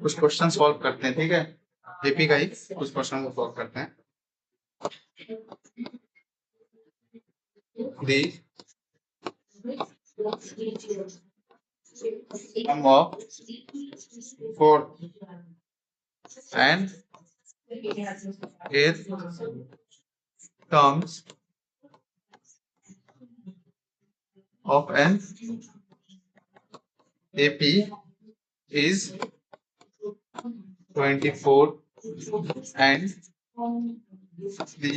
कुछ question solve करते हैं, ठीक है। एपी का ही कुछ क्वेश्चन को सॉल्व करते हैं। The sum of 4th and 8th terms of an AP is 24 and the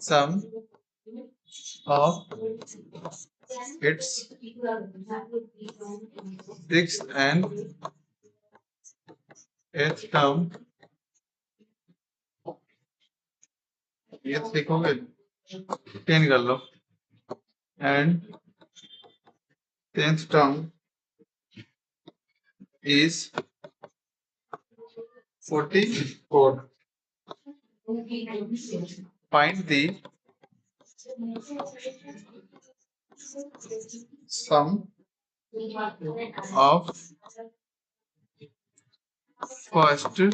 sum of its 6th and 8th term, ये लिखोगे 10 कर लो, and 10th term is 44. Find the sum of first 10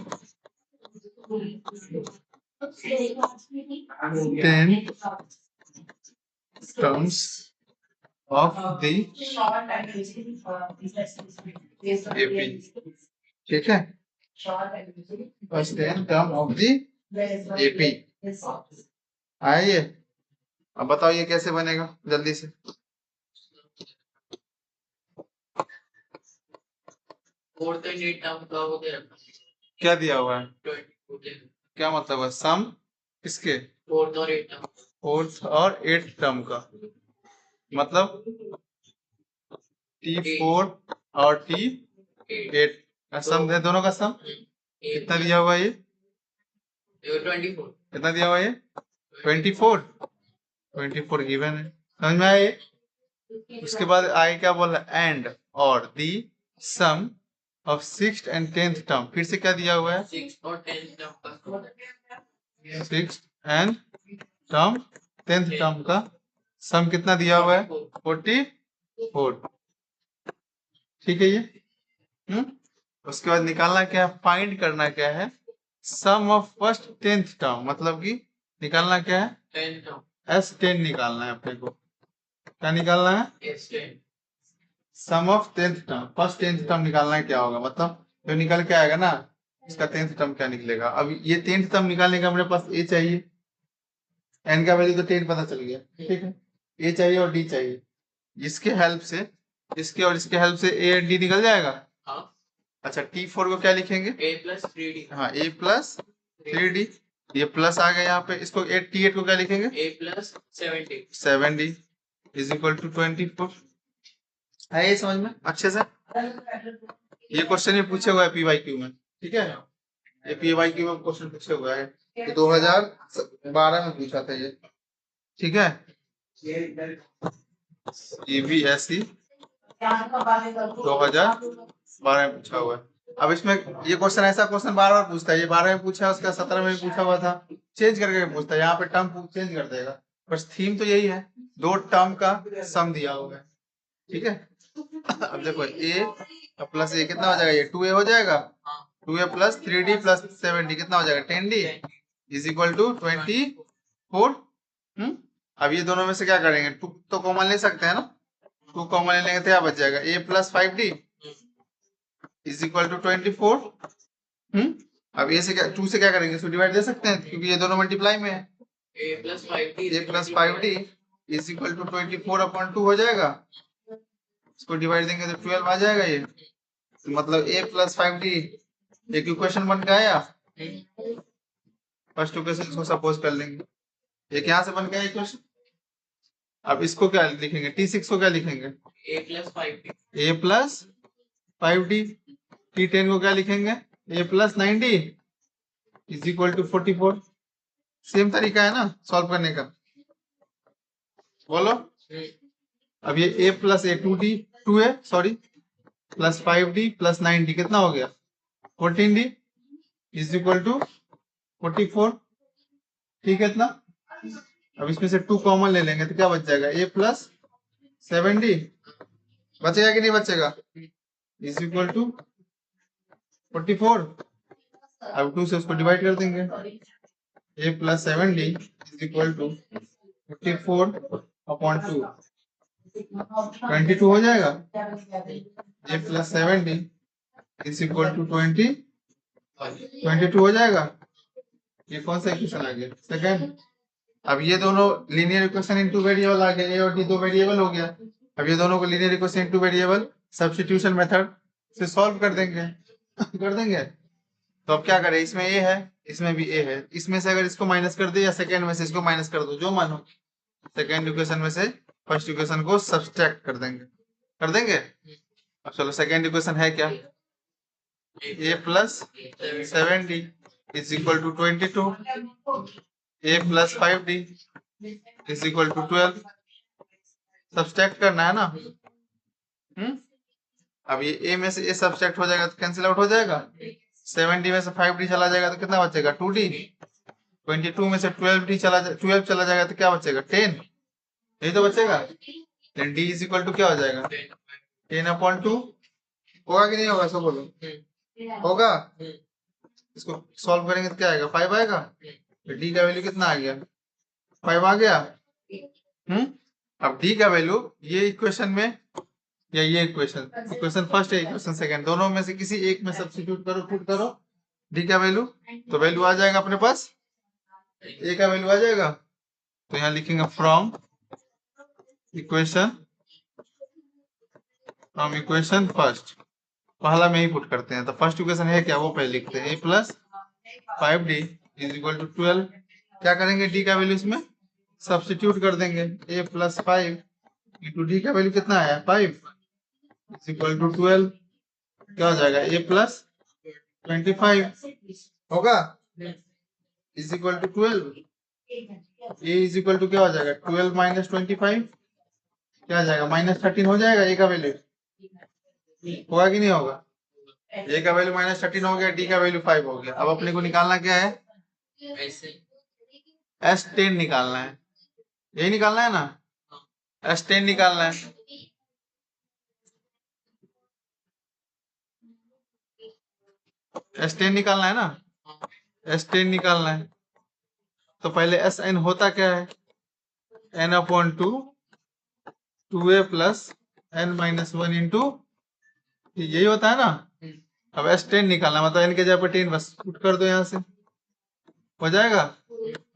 terms of the AP, ठीक है। First 10 term of the AP आइए। अब बताओ ये कैसे बनेगा जल्दी से। 4th and 8th टर्म का हो गया, क्या दिया हुआ है, 20 क्या मतलब है सम किसके, 4th और 8th टर्म, 4th और 8th टर्म का, मतलब T4 और T8 का सम है, दोनों का सम कितना दिया हुआ है, ये 24, कितना दिया हुआ है, ये 24 गिवन है, समझ में आया ये। उसके बाद आगे क्या बोल रहा है, एंड और the sum of 6th and 10th term, फिर से क्या दिया हुआ है, 6th और 10th टर्म का, 6th and term 10th term का सम कितना दिया हुआ है, 44, ठीक है ये। उसके बाद निकालना क्या है, फाइंड करना क्या है, सम ऑफ फर्स्ट 10th टर्म, मतलब कि निकालना क्या है, 10th टर्म, S10 निकालना है अपने को, क्या निकालना है, S10, sum of 10th term, first 10th term निकालना है, क्या होगा मतलब जो निकल के आएगा ना इसका 10th टर्म क्या निकलेगा। अब ये 10th टर्म निकालने का अपने पास ए चाहिए, एन का वैल्यू तो 10 पता चल गया, ठीक है, ए चाहिए और डी चाहिए, इसके हेल्प से इसके और इसके हेल्प से ए एंड डी निकल जाएगा। हाँ। अच्छा T4 को क्या लिखेंगे, A+3D, हाँ A+3D, ये प्लस आ गया यहाँ पे, इसको T8 को क्या लिखेंगे, A+7D इज इक्वल टू 24, है ये समझ में अच्छे से। ये क्वेश्चन ये पूछे हुआ है PYQ में, ठीक है, ये PYQ में क्वेश्चन पूछे हुआ है, ये 2012 में पूछा था ये, ठीक है, EBSE 2012 में पूछा हुआ है। अब इसमें ये क्वेश्चन ऐसा क्वेश्चन बार बार पूछता है, ये 12 में पूछा, उसका 17 में भी पूछा हुआ था, चेंज करके पूछता है, यहाँ पे टर्म चेंज कर देगा, बस थीम तो यही है, दो टर्म का सम दिया हुआ है, ठीक है। अब देखो ए प्लस ए कितना हो जाएगा, ये 2a हो जाएगा, 2a plus 3d plus 7d कितना हो जाएगा 10d इज इक्वल टू 24। अब ये दोनों में से क्या करेंगे, 2 तो कॉमन ले सकते हैं ना, 2 कॉमन ले लेंगे तो क्या बच जाएगा, a plus 5d is equal to 24। अब ए से क्या 2 से क्या करेंगे, इसको डिवाइड दे सकते हैं क्योंकि ये दोनों मल्टीप्लाई में है, a plus 5d is equal to 24/2 हो जाएगा, इसको डिवाइड देंगे तो 12 आ जाएगा ये, तो मतलब a प्लस 5d एक इक्वेशन बन के आया, फर्स्ट इक्वेशन इसको सपोज कर लेंगे, एक यहाँ से बन गया इक्वेशन। अब इसको क्या लिखेंगे, T6 को क्या लिखेंगे, a प्लस 5d, T10 को क्या लिखेंगे, a plus 9d is equal to 44। Same तरीका है ना सॉल्व करने का, बोलो। अब ये a plus a 2a sorry plus 5d plus 9d कितना हो गया 14d इज इक्वल टू 44, ठीक है इतना। अब इसमें से 2 कॉमन ले लेंगे तो क्या बच जाएगा, a प्लस 7d बचेगा कि नहीं बचेगा? Is equal to 44। अब 2 से उसको डिवाइड कर देंगे। a plus 7d is equal to 44/2 22 हो जाएगा। a plus 7d is equal to 22 हो जाएगा। ये कौन सा इक्वेशन आ गया? सेकंड। अब ये दोनों लीनियर इक्वेशन इनटू वेरिएबल आ गया, ए और डी दो वेरिएबल हो गया। अब ये दोनों को linear equation into variable substitution method से सॉल्व कर देंगे। कर देंगे। तो अब क्या करें, इसमें ए है, इसमें भी ए है, इसमें से अगर इसको माइनस कर दे या सेकंड में से इसको माइनस कर दो, जो मानो। सेकंड इक्वेशन में से फर्स्ट इक्वेशन को सब्सट्रैक्ट कर देंगे। कर देंगे। अब चलो सेकंड इक्वेशन है क्या? a plus 7d is equal to 22। a plus 5d is equal to 12। Subtract करना है ना। अब ये a में से a सब्सट्रैक्ट हो जाएगा तो कैंसिल आउट हो जाएगा। 7d में से 5d चला जाएगा तो कितना बचेगा? 2d। 22 में से 12 चला जाएगा तो क्या बचेगा? 10। यही तो बचेगा। d इज इक्वल टू क्या हो जाएगा? 10/2। होगा कि नहीं होगा? सब बोलो। होगा। इसको सॉल्व करेंगे तो क्या आएगा? 5 आएगा। तो d का वैल्यू कितना आ गया? 5 आ गया। अब d का वैल्यू ये इक्वेशन में या ये इक्वेशन फर्स्ट है, इक्वेशन सेकंड, दोनों में से किसी एक में सब्स्टिट्यूट करो, पुट करो d का वैल्यू, तो वैल्यू आ जाएगा अपने पास। a का वैल्यू आ जाएगा। तो यहाँ लिखेंगे फ्रॉम इक्वेशन फर्स्ट। पहला में ही पुट करते हैं। तो फर्स्ट इक्वेशन है क्या, वो पहले लिखते हैं। a plus 5d is equal to 12। क्या करेंगे? d का वैल्यू इसमें सब्स्टिट्यूट कर देंगे। a प्लस 5 इंटू d का वैल्यू कितना आया? 5 इज इक्वल टू 12। क्या हो जाएगा? a प्लस 25 होगा is equal to 12। a is equal to क्या हो जाएगा? 12 माइनस 25 क्या आ जाएगा? -13 हो जाएगा a का वैल्यू। होगा कि नहीं होगा? a का वैल्यू -13 हो गया, d का वैल्यू 5 हो गया। अब अपने को निकालना क्या है? S10 निकालना है। यही निकालना है ना? S10 निकालना है। S10 निकालना है ना? S10 निकालना है। तो पहले Sn होता क्या है? n/2 2a plus n-1 into, यही होता है ना। अब S10 निकालना, मतलब n के जगह पर 10 बस पुट कर दो यहाँ से, हो जाएगा।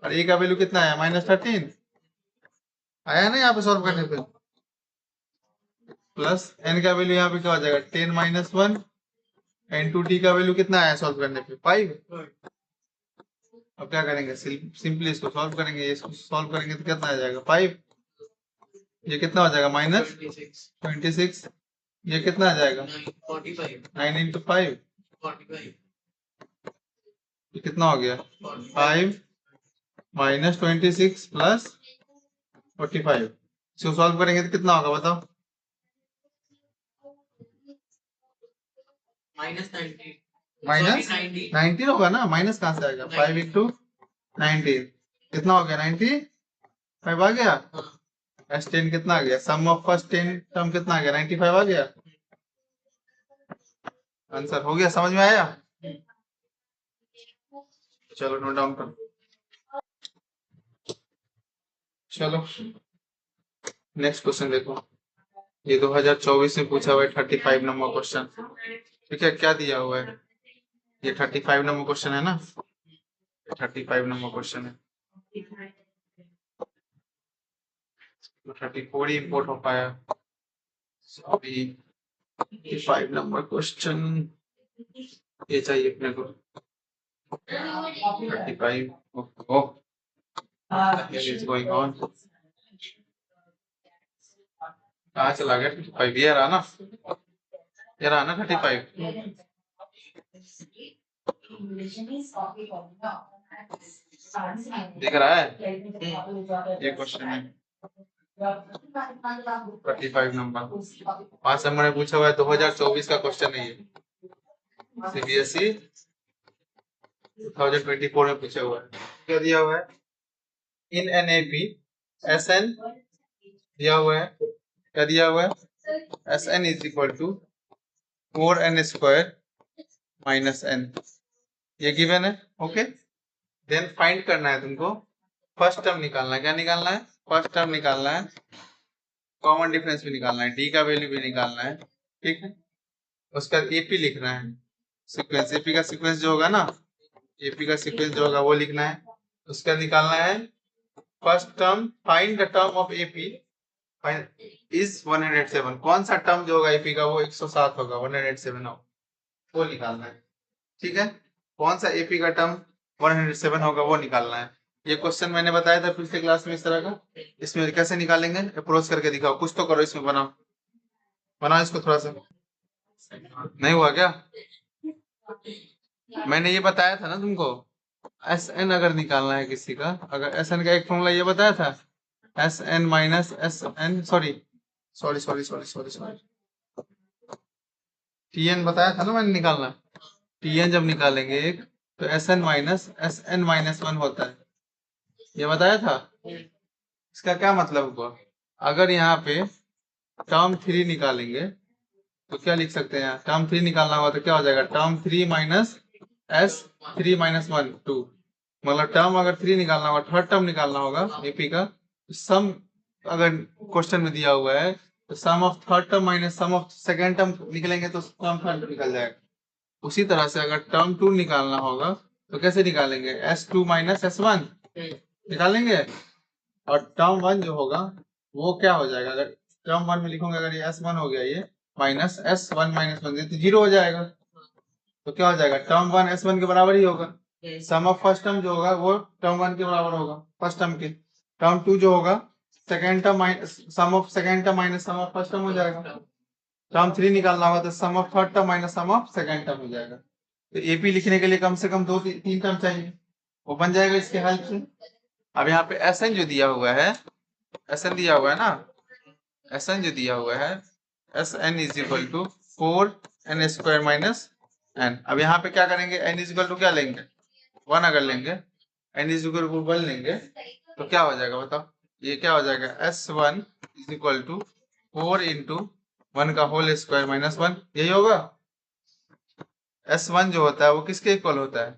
और a का वैल्यू कितना आया? -13 आया ना यहाँ पे सॉल्व करने पे। प्लस n का वैल्यू यहाँ पे क्या हो जाएगा? 10-1 इंटू d का वैल्यू कितना आया सॉल्व करने पे? 5। अब क्या करेंगे? सिंपली इसको सॉल्व करेंगे। इसको सॉल्व करेंगे तो कितना आ जाएगा? 5। ये कितना हो जाएगा? -26। ये कितना आ जाएगा? 9 इंटू 5। ये कितना हो गया? 5 माइनस 26 प्लस 45। इसको सॉल्व करेंगे तो कितना होगा बताओ? माइनस 19 होगा ना। माइनस कहाँ से आएगा? 5 इंटू 19 कितना हो गया? 95 आ गया। S10 कितना आ गया? सम ऑफ फर्स्ट 10 टर्म कितना आ गया? 95 आ गया। आंसर हो गया। समझ में आया? चलो नोट डाउन करो। चलो नेक्स्ट क्वेश्चन देखो। ये 2024 में पूछा हुआ है 35 नंबर क्वेश्चन। ठीक है, क्या दिया हुआ है? ये 35 नंबर क्वेश्चन है ना। 35 नंबर क्वेश्चन है। तो 34 ही इंपोर्ट हो पाया। अभी 35 नंबर क्वेश्चन ये चाहिए अपने को। 35 ओह इज गोइंग ऑन। कहाँ चला गया? 35 ये रहा ना। ये रहा ना 35। दिख रहा है? ये क्वेश्चन है 35 नंबर। 5 नंबर में पूछा हुआ है। 2024 का क्वेश्चन है ये। सीबीएसई 2024 में पूछा हुआ है। क्या दिया हुआ है? In n A P S n दिया हुआ है। क्या दिया हुआ है? S n is equal to 4n square minus n, ये गिवन है। ओके, देन फाइंड करना है तुमको, फर्स्ट टर्म निकालना है। क्या निकालना है? फर्स्ट टर्म निकालना है, कॉमन डिफरेंस भी निकालना है, डी का वैल्यू भी निकालना है। ठीक है, उसका एपी लिखना है, सीक्वेंस, एपी का सीक्वेंस जो होगा ना, एपी का सीक्वेंस जो होगा वो लिखना है। उसका निकालना है first term, find the term of AP is 107। कौन सा टर्म जो होगा एपी का वो 107 होगा, 107 होगा, वो निकालना है। ठीक है, कौन सा एपी का टर्म 107 होगा वो निकालना है। ये क्वेश्चन मैंने बताया था पिछले क्लास में इस तरह का। इसमें कैसे निकालेंगे, अप्रोच करके दिखाओ, कुछ तो करो इसमें, बनाओ बनाओ इसको थोड़ा सा। नहीं हुआ क्या? मैंने ये बताया था ना तुमको, एस एन अगर निकालना है किसी का, अगर एस एन का एक फॉर्मूला ये बताया था, S n minus S n, sorry sorry sorry sorry sorry sorry, T n बताया था ना मैंने निकालना। टी एन जब निकालेंगे एक, तो एस एन माइनस वन होता है, ये बताया था। इसका क्या मतलब हुआ? अगर यहाँ पे टर्म थ्री निकालेंगे तो क्या लिख सकते हैं? टर्म थ्री निकालना होगा तो क्या हो जाएगा? Term three minus S three minus one two, मतलब टर्म अगर थ्री निकालना होगा, थर्ड टर्म निकालना होगा एपी का, सम अगर क्वेश्चन में दिया हुआ है तो sum of third term minus sum of second term निकलेंगे तो टर्म थर्ड निकल जाएगा। उसी तरह से अगर टर्म टू निकालना होगा तो कैसे निकालेंगे? S two minus S one निकालेंगे, और टर्म वन जो होगा वो क्या हो जाएगा? अगर टर्म वन में लिखोगे, अगर ये एस वन हो गया, ये minus S one minus one, तो जीरो हो जाएगा। तो क्या हो जाएगा? टर्म वन एस वन के बराबर ही होगा। सम ऑफ फर्स्ट टर्म जो होगा वो टर्म वन के बराबर होगा, फर्स्ट टर्म के। टर्म टू जो होगा second term minus sum of second term minus sum of first term हो जाएगा। टर्म थ्री निकालना होगा तो sum of third term minus sum of second term हो जाएगा। तो एपी लिखने के लिए कम से कम दो तीन टर्म चाहिए, वो बन जाएगा इसके हेल्प से। अब यहाँ पे एस एन जो दिया हुआ है, एस एन दिया हुआ है ना, एस एन जो दिया हुआ है, S n is equal to 4n square minus n. अब यहाँ पे क्या करेंगे? एन इज इक्वल टू क्या लेंगे? वन अगर लेंगे, n is equal to one लेंगे तो क्या हो जाएगा बताओ? ये क्या हो जाएगा? S one is equal to 4 into one का होल स्क्वायर माइनस वन, यही होगा। एस वन जो होता है वो किसके इक्वल होता है?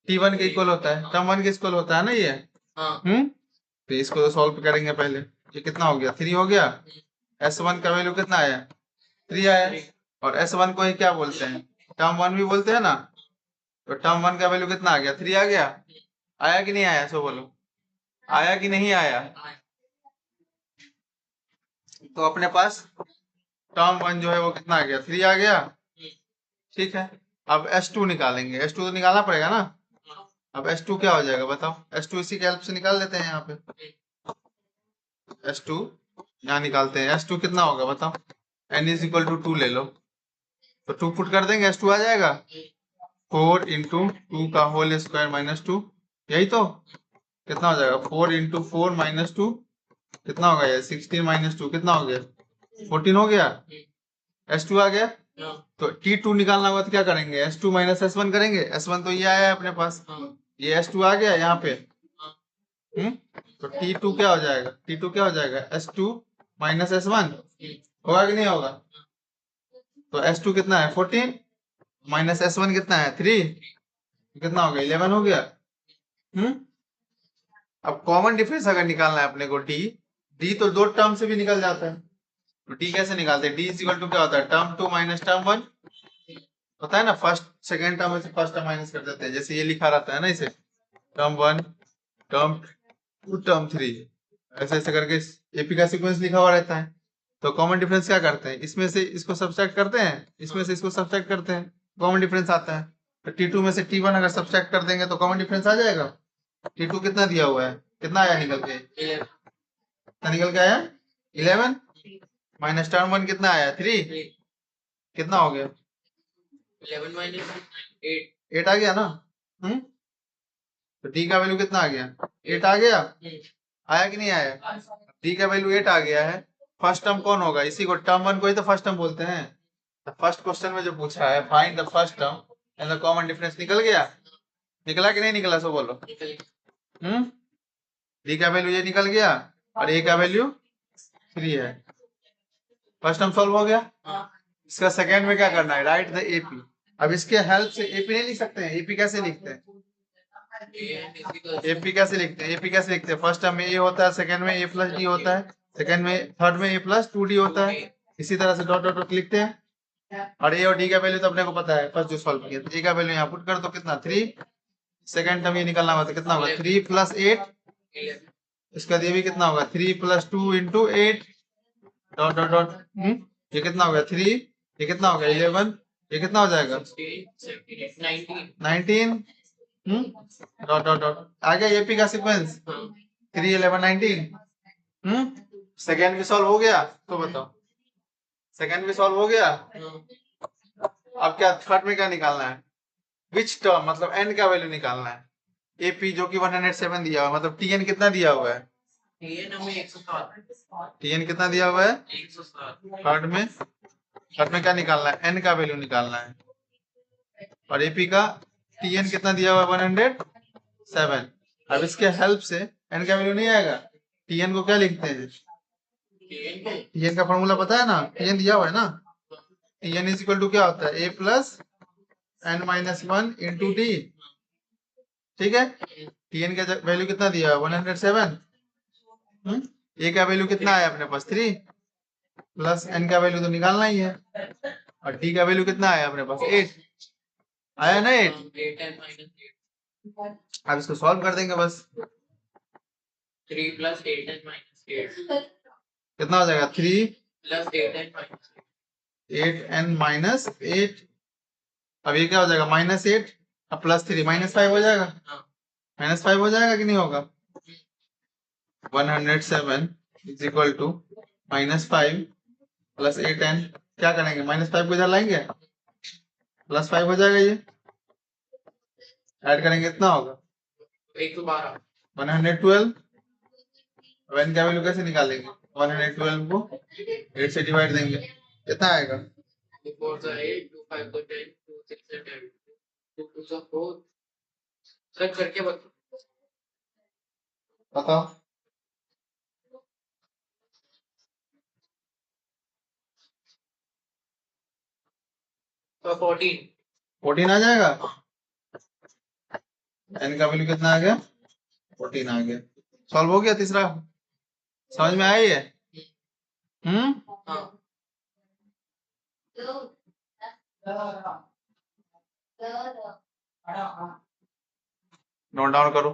टी वन के इक्वल होता है, टर्म वन के इक्वल होता है ना ये। तो इसको तो सॉल्व करेंगे पहले। ये कितना हो गया? 3 हो गया। एस वन का वैल्यू कितना आया? 3 आया। और एस वन को ही क्या बोलते हैं? टर्म वन भी बोलते हैं ना। तो टर्म वन का वैल्यू कितना आ गया? 3 आ गया। आया कि नहीं आया? सो बोलो, आया कि नहीं आया? तो अपने पास टर्म वन जो है वो कितना आ गया? 3 आ गया। ठीक है, अब एस टू निकालेंगे, एस टू तो निकालना पड़ेगा ना। अब एस टू क्या हो जाएगा बताओ? एस टू इसी के हेल्प से निकाल देते हैं। यहाँ पे एस टू यहाँ निकालते हैं, एस टू कितना होगा बताओ? N is equal to two ले लो, तो टू पुट कर देंगे, एस टू आ जाएगा। 4 इंटू टू का होल स्क्वायर माइनस टू, यही तो। कितना हो जाएगा? 4 इंटू फोर माइनस टू, कितना होगा ये? 16 माइनस टू कितना हो गया? 14 हो गया। एस टू आ गया। तो टी टू निकालना होगा तो क्या करेंगे? S two minus S one करेंगे। एस वन तो ये आया है अपने पास, ये एस टू आ गया यहाँ पे। तो टी टू क्या हो जाएगा? टी टू क्या हो जाएगा? S two minus S one, होगा कि नहीं होगा? तो एस टू कितना है? 14 माइनस एस वन कितना है? 3, कितना हो गया? 11 हो गया। अब कॉमन डिफरेंस अगर निकालना है अपने को, डी, डी तो दो टर्म से भी निकल जाता है। तो डी कैसे निकालते हैं? डी इज इक्वल टू क्या होता है? Term two minus term one होता है ना। फर्स्ट सेकेंड टर्म में से फर्स्ट टर्म माइनस कर देते हैं, जैसे ये लिखा रहता है ना इसे, term one term two term three, ऐसे ऐसे करके एपी का सीक्वेंस लिखा हुआ रहता है। तो कॉमन डिफरेंस क्या करते हैं? इसमें से इसको सब्सट्रैक्ट करते हैं, इसमें से इसको सब्सट्रैक्ट करते हैं, कॉमन डिफरेंस आता है। तो टी2 में से टी1 अगर सब्सट्रैक्ट कर देंगे तो कॉमन डिफरेंस आ जाएगा। टी2 कितना दिया हुआ है? कितना आया निकल के? कितना निकल के आया? 11 माइनस टर्म वन कितना आया? 3, कितना हो गया? 11 minus 8. 8 आ गया ना। तो डी का वैल्यू कितना आ गया? 8 आ गया। आया कि नहीं आया? डी का वैल्यू 8 आ गया है। फर्स्ट टर्म कौन होगा? इसी को, टर्म वन को ही तो फर्स्ट टर्म बोलते हैं। तो फर्स्ट क्वेश्चन में जो पूछा है, find the first term and the common difference, निकल गया? निकला कि नहीं निकला? सो बोलो। डी का वैल्यू ये निकल गया और ए का वैल्यू 3 है। फर्स्ट टर्म सॉल्व हो गया। हाँ इसका सेकेंड में क्या करना है, राइट द एपी। अब इसके हेल्प से एपी नहीं लिख सकते हैं, एपी कैसे लिखते हैं, एपी कैसे लिखते हैं, एपी कैसे लिखते हैं, फर्स्ट टर्म में ए होता है, सेकंड में ए प्लस डी होता है, सेकंड में थर्ड में ए प्लस 2d होता है, इसी तरह से डॉट डॉट डॉट लिखते हैं। और ए और डी का वैल्यू तो अपने को पता है, फर्स्ट जो सॉल्व किया, ए का वैल्यू यहाँ पुट कर दो, कितना 3, सेकंड टर्म ये निकलना होगा तो कितना होगा 3 + 8, इसका ये भी कितना होगा 3 + 2 × 8 डॉट डॉट डॉट, ये कितना हो गया 3, ये कितना हो गया 11, ये कितना हो जाएगा 19, डॉट डॉट डॉट, आ गया एपी का सीक्वेंस 3 11 19। सेकेंड भी सॉल्व हो गया, तो बताओ सेकेंड भी सॉल्व हो गया। अब क्या थर्ड में क्या निकालना है, विच टर्म, मतलब एन का वैल्यू निकालना है। एपी जो कि 107 दिया हुआ है, मतलब टीएन कितना दिया हुआ है, टीएन कितना दिया हुआ है थर्ड में, थर्ड में क्या निकालना है, एन का वैल्यू निकालना है, और एपी का टीएन कितना दिया हुआ है 107। अब इसके हेल्प से एन का वैल्यू नहीं आएगा, टीएन को क्या लिखते हैं, टीएन का फॉर्मूला पता है ना, टीएन दिया हुआ है ना, टीएन इज इक्वल टू क्या होता है, ए प्लस n - 1 × d, ठीक है। टीएन का वैल्यू कितना दिया है 107, ए का वैल्यू कितना है अपने पास 3, प्लस एन का वैल्यू तो निकालना ही है, और डी का वैल्यू कितना है अपने पास 8, आया ना 8। अब इसको सॉल्व कर देंगे बस, 3 + 8 n - 8 कितना हो जाएगा 3 + 8n - 8, अब ये क्या हो जाएगा -8, अब +3 -5 हो जाएगा, -5 हो जाएगा कि नहीं होगा, 107 इज इक्वल टू -5 + 8n, क्या करेंगे -5 को इधर लाएंगे, +5 हो जाएगा, ये ऐड करेंगे कितना होगा 112 112। अब n का वैल्यू कैसे निकालेंगे, 112 को 8 से डिवाइड देंगे, कितना आएगा 2 4 are 8 2 5 are 10 2 6 are 10 2 2 are 4 sir करके बताओ बताओ, तो 14 14 आ जाएगा, n का वैल्यू कितना आ गया 14 आ गया, सॉल्व हो गया तीसरा, समझ में आई है। हाँ नोट डाउन करो,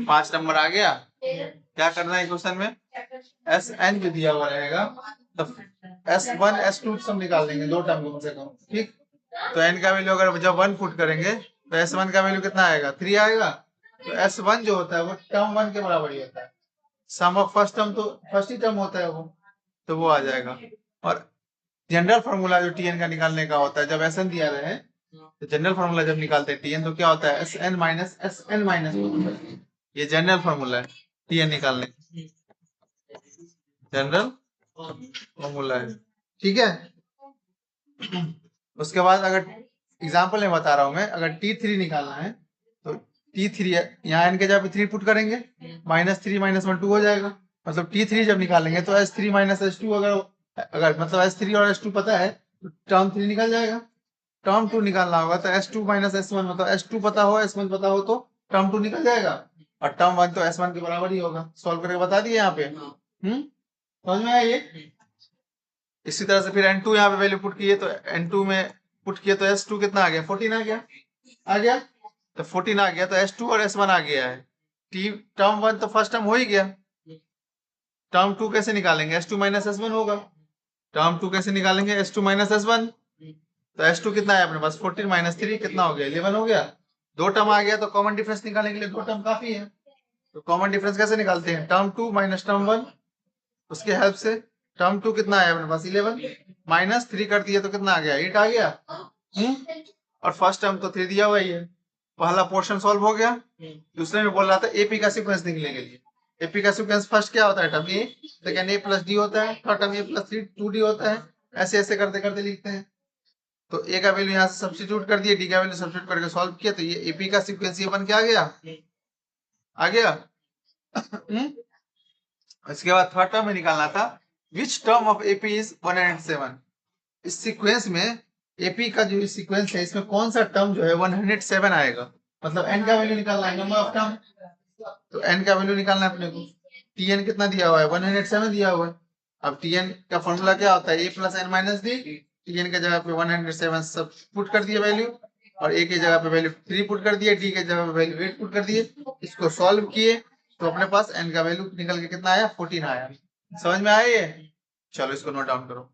5 नंबर आ गया। क्या करना है क्वेश्चन में, एस एन जो दिया हुआ रहेगा तो S1 S2 सब निकाल लेंगे, दो टर्म कम से कम, ठीक। तो n का वैल्यू अगर जब 1 पुट करेंगे तो S1 का वैल्यू कितना आएगा 3 आएगा, तो S1 जो होता है वो टर्म 1 के बराबर ही होता है, सम ऑफ फर्स्ट टर्म तो फर्स्ट ही टर्म होता है वो, तो वो आ जाएगा। और जनरल फॉर्मूला जो टीएन का निकालने का होता है, जब एस एन दिया रहे तो जनरल फॉर्मूला जब निकालते हैं टीएन तो क्या होता है एस एन माइनस, ये जनरल फॉर्मूला है टीएन निकालने का, जनरल फॉर्मूला है, ठीक है। उसके बाद अगर एग्जांपल में बता रहा हूं मैं, अगर T3 निकालना है तो T3 यहाँ n के जगह पे 3 पुट करेंगे, -3 - 1 2 हो जाएगा, मतलब T3 जब निकालेंगे तो S3 - S2, अगर मतलब S3 और S2 पता है तो टर्म 3 निकल जाएगा, टर्म 2 निकालना होगा तो S2 - S1, मतलब S2 पता हो S1 पता हो तो टर्म 2 निकल जाएगा, और टर्म 1 तो S1 के बराबर ही होगा, सॉल्व करके बता दिए यहाँ पे। समझ में आया ये। इसी तरह से फिर N2 यहाँ पे वैल्यू पुट किए तो N2 में पुट किए तो S2 कितना आ गया 14 आ गया, आ गया तो 14 आ गया, तो S2 और S1 आ गया है, टर्म 1 तो फर्स्ट टर्म हो ही गया, टर्म 2 कैसे निकालेंगे S2 - S1 होगा, टर्म 2 कैसे निकालेंगे S2 - S1, तो S2 कितना है अपने पास 14 - 3 कितना हो गया 11 हो गया, दो टर्म आ गया तो कॉमन डिफरेंस निकालने के लिए दो टर्म काफी है, तो कॉमन डिफरेंस कैसे निकालते हैं, टर्म 2 - टर्म 1, उसके हेल्प से टर्म 2 कितना आया अपने पास 11 -3 कर दिया तो कितना आ गया 8 आ गया, और फर्स्ट टर्म तो 3 दिया हुआ ही है, पहला पोर्शन सॉल्व हो गया। दूसरे में बोल रहा था एपी का सीक्वेंस निकलने के लिए, एपी का सीक्वेंस फर्स्ट क्या होता है टर्म ए, सेकंड ए प्लस डी होता है, थर्ड टर्म ए प्लस 3 2d होता है, ऐसे ऐसे करते करते लिखते हैं। तो ए का वैल्यू यहाँ से सब्स्टिट्यूट कर दिया, डी का वैल्यू सब्स्टिट्यूट करके सॉल्व किया, तो ये एपी का सीक्वेंस ये बन के आ गया, आ गया। इसके बाद थर्ड टर्म में निकालना था which term of AP is 107। इस सीक्वेंस में एपी का जो सीक्वेंस है इसमें कौन सा टर्म जो है 107 आएगा, मतलब एन का वैल्यू निकालना है, नंबर ऑफ टर्म। तो एन का वैल्यू निकालना है अपने को। टीएन कितना दिया हुआ है 107 दिया हुआ है। अब टीएन का फॉर्मूला क्या होता है, A plus N minus D. TN के जगह पे 107 सब पुट कर दिए वैल्यू, और ए की जगह पे वैल्यू 3 पुट कर दिए, डी के जगह पे वैल्यू 8 पुट कर दिए। इसको सॉल्व किए तो अपने पास एन का वैल्यू निकल के कितना आया 14 आया। समझ में आया ये? चलो इसको नोट डाउन करो।